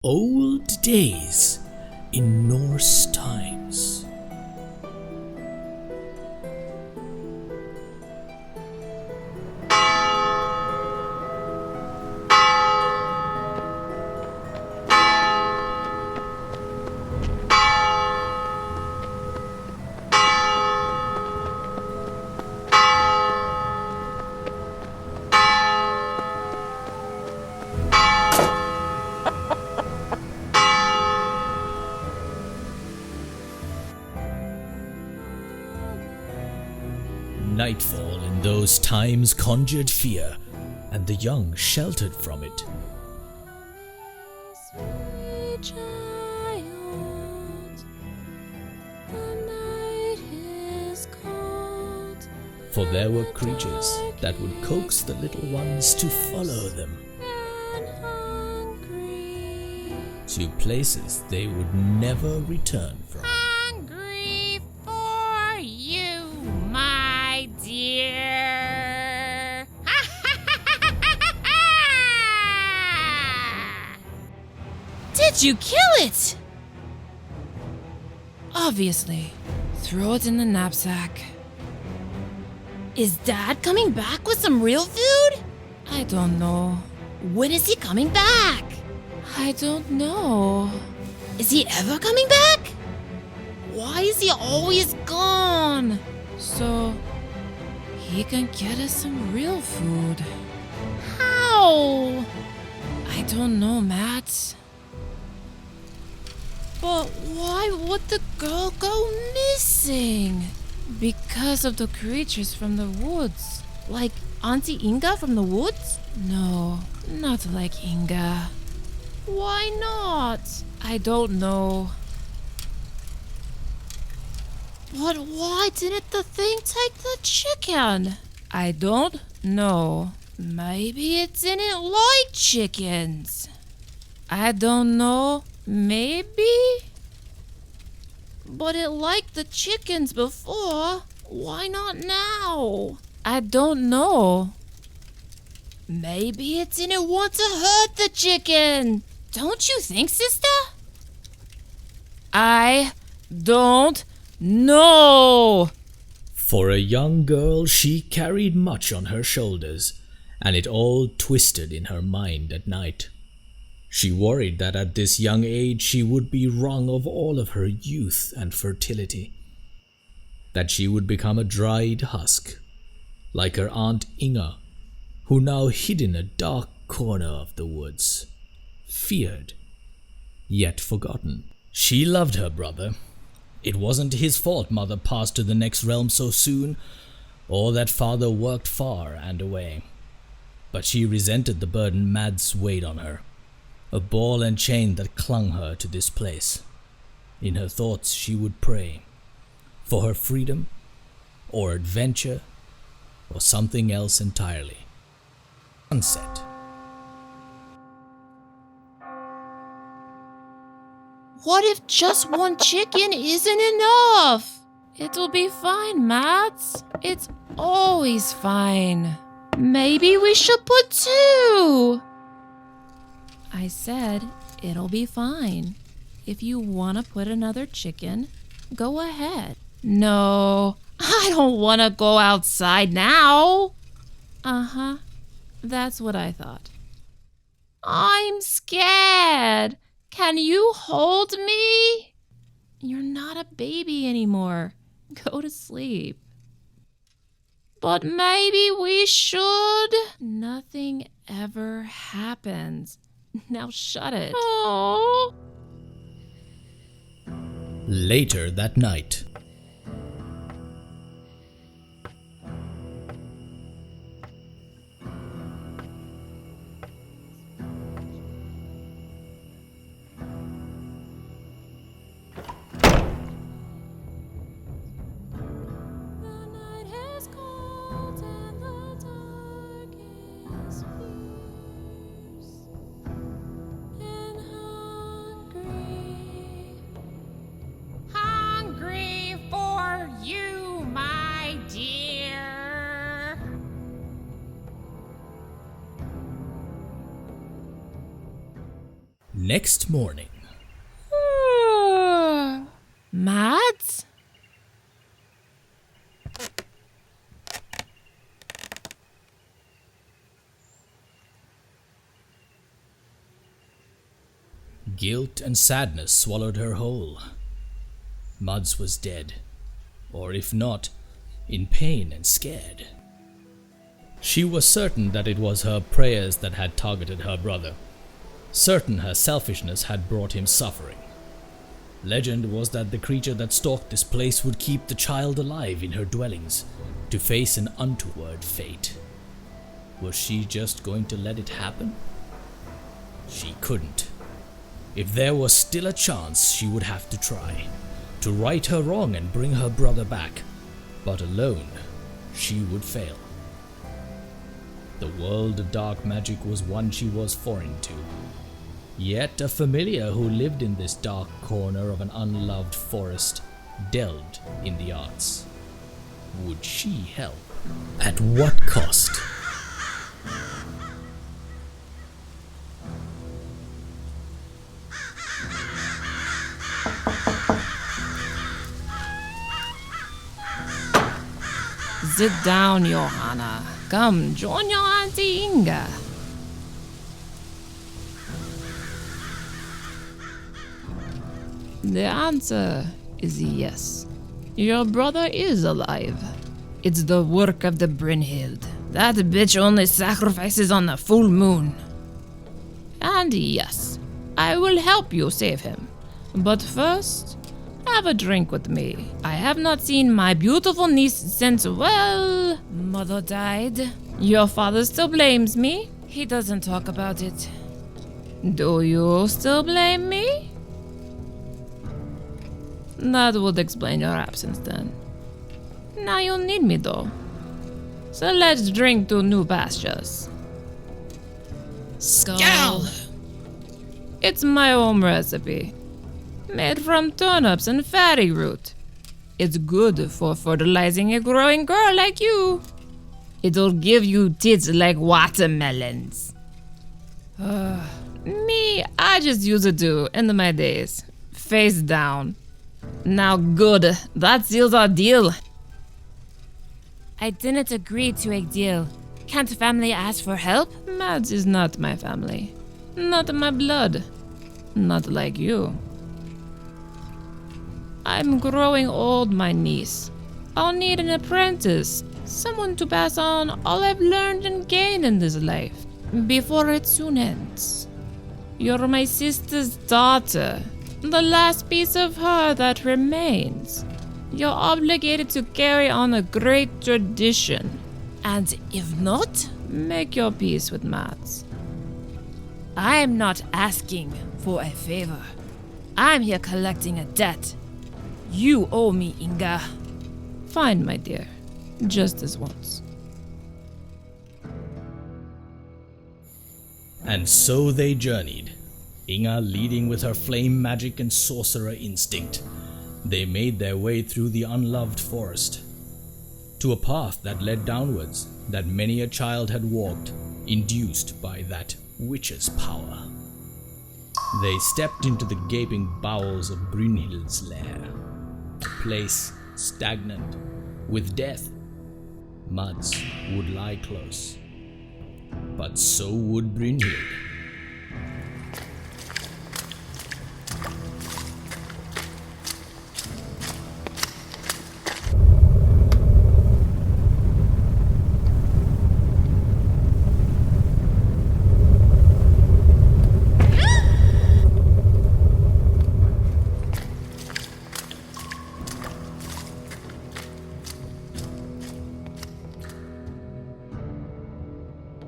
Old days in Norse times. Nightfall in those times conjured fear, and the young sheltered from it. Sweet child, the night is cold, For there were creatures that would coax the little ones to follow them and hungry. to places they would never return from. Hungry for you, my dear. Did you kill it? Obviously. Throw it in the knapsack. Is Dad coming back with some real food? I don't know. When is he coming back? I don't know. Is he ever coming back? Why is he always gone? So he can get us some real food. How? I don't know, Matt. But why would the girl go missing? Because of the creatures from the woods. Like Auntie Inga from the woods? No, not like Inga. Why not? I don't know. But why didn't the thing take the chicken? I don't know. Maybe it didn't like chickens. I don't know. Maybe? But it liked the chickens before. Why not now? I don't know. Maybe it didn't want to hurt the chicken. Don't you think, sister? I don't know. For a young girl, she carried much on her shoulders, and it all twisted in her mind at night. She worried that at this young age she would be wrong of all of her youth and fertility, that she would become a dried husk, like her Aunt Inga, who now hid in a dark corner of the woods, feared, yet forgotten. She loved her brother. It wasn't his fault Mother passed to the next realm so soon, or that Father worked far and away. But she resented the burden Mads weighed on her, a ball and chain that clung her to this place. In her thoughts she would pray for her freedom, or adventure, or something else entirely. Sunset. What if just one chicken isn't enough? It'll be fine, Matt. It's always fine. Maybe we should put two. I said it'll be fine. If you want to put another chicken, go ahead. No, I don't want to go outside now. Uh-huh, that's what I thought. I'm scared. Can you hold me? You're not a baby anymore. Go to sleep. But maybe we should. Nothing ever happens. Now shut it. Oh. Later that night. The night is cold and the dark is fierce and hungry. Hungry next morning. Mads? Guilt and sadness swallowed her whole. Mads was dead, or if not, in pain and scared. She was certain that it was her prayers that had targeted her brother, certain her selfishness had brought him suffering. Legend was that the creature that stalked this place would keep the child alive in her dwellings to face an untoward fate. Was she just going to let it happen? She couldn't. If there was still a chance, she would have to try to right her wrong and bring her brother back, but alone she would fail. The world of dark magic was one she was foreign to, yet a familiar who lived in this dark corner of an unloved forest delved in the arts. Would she help? At what cost? Sit down, Johanna. Come, join your Auntie Inga. The answer is yes. Your brother is alive. It's the work of the Brynhild. That bitch only sacrifices on the full moon. And yes, I will help you save him. But first, have a drink with me. I have not seen my beautiful niece since, well, mother died. Your father still blames me. He doesn't talk about it. Do you still blame me? That would explain your absence then. Now you'll need me though. So let's drink to new pastures. Skull. It's my home recipe. Made from turnips and fatty root. It's good for fertilizing a growing girl like you. It'll give you tits like watermelons. Me, I just use it to end my days. Face down. Now good, that seals our deal. I didn't agree to a deal. Can't family ask for help? Mads is not my family. Not my blood. Not like you. I'm growing old, my niece. I'll need an apprentice. Someone to pass on all I've learned and gained in this life. Before it soon ends. You're my sister's daughter. The last piece of her that remains. You're obligated to carry on a great tradition. And if not, make your peace with Mads. I am not asking for a favor. I'm here collecting a debt. You owe me, Inga. Fine, my dear. Just as once. And so they journeyed, Inga leading with her flame magic and sorcerer instinct. They made their way through the unloved forest, to a path that led downwards, that many a child had walked, induced by that witch's power. They stepped into the gaping bowels of Brynhild's lair, a place stagnant with death. Mads would lie close, but so would Brynhild.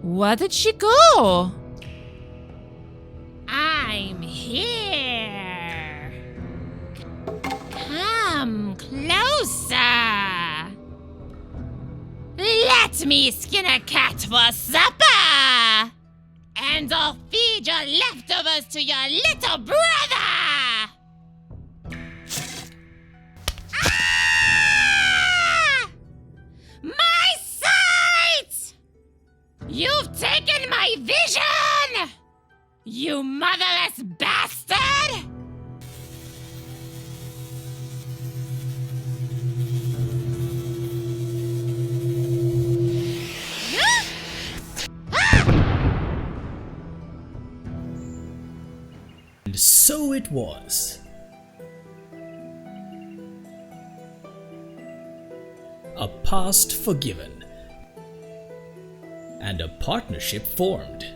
Where did she go? I'm here. Come closer. Let me skin a cat for supper. And I'll feed your leftovers to your little brother. My sight! You've taken my vision! You motherless bastard! And so it was. A past forgiven, and a partnership formed.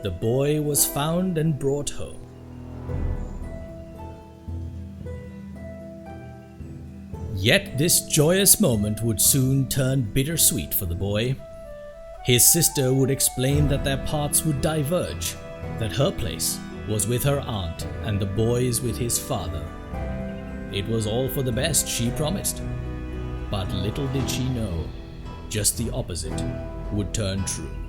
The boy was found and brought home. Yet this joyous moment would soon turn bittersweet for the boy. His sister would explain that their paths would diverge, that her place was with her aunt and the boy's with his father. It was all for the best, she promised. But little did she know, just the opposite would turn true.